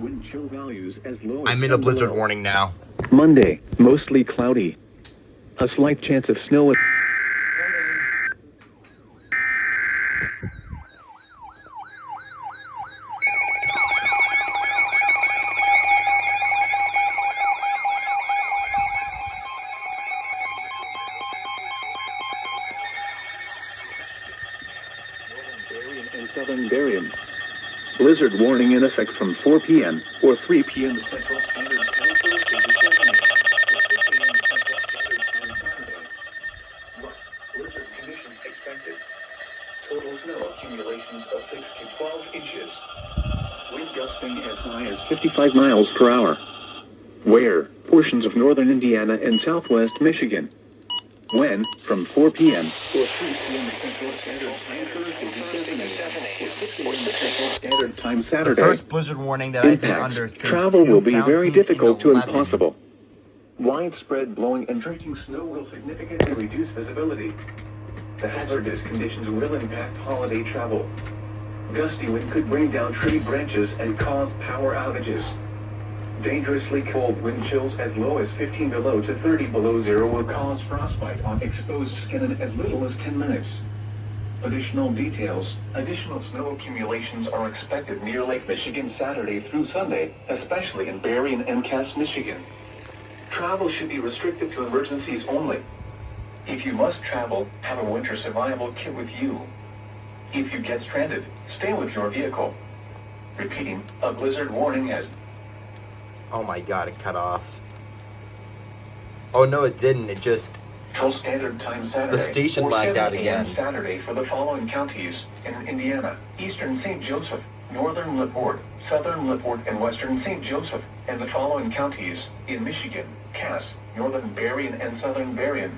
Wind chill values as low as I'm in a 10 blizzard below. warning now. Monday, mostly cloudy. A slight chance of snow. Berrien and Southern Berrien. Blizzard warning in effect from 4 p.m. or 3 p.m. Central Standard Time Thursday, December 9th, or 6 a.m. Central Standard Time Saturday. Blizzard conditions expected. Total snow accumulations of 6 to 12 inches. Wind gusting as high as 55 miles per hour. Where? Portions of northern Indiana and southwest Michigan. When? From 4 p.m. or 3 p.m. Central Standard Time Thursday, December 9th, or 6 a.m. Central Standard Time The Saturday. first blizzard warning that I've been Impact. under since Travel will be very difficult to 2011. impossible. Widespread blowing and drifting snow will significantly reduce visibility. The hazardous conditions will impact holiday travel. Gusty wind could bring down tree branches and cause power outages. Dangerously cold wind chills as low as 15 below to 30 below zero will cause frostbite on exposed skin in as little as 10 minutes. Additional details. Additional snow accumulations are expected near Lake Michigan Saturday through Sunday, especially in Berrien and Cass, Michigan. Travel should be restricted to emergencies only. If you must travel, have a winter survival kit with you. If you get stranded, stay with your vehicle. Repeating, a blizzard warning has... Oh my god, it cut off. Oh no, it didn't. It just... Central Standard Time Saturday. The station or lagged 7 out a.m. again. Saturday for the following counties in Indiana: Eastern St. Joseph, Northern LaPorte, Southern LaPorte, and Western St. Joseph, and the following counties in Michigan: Cass, Northern Berrien and Southern Berrien,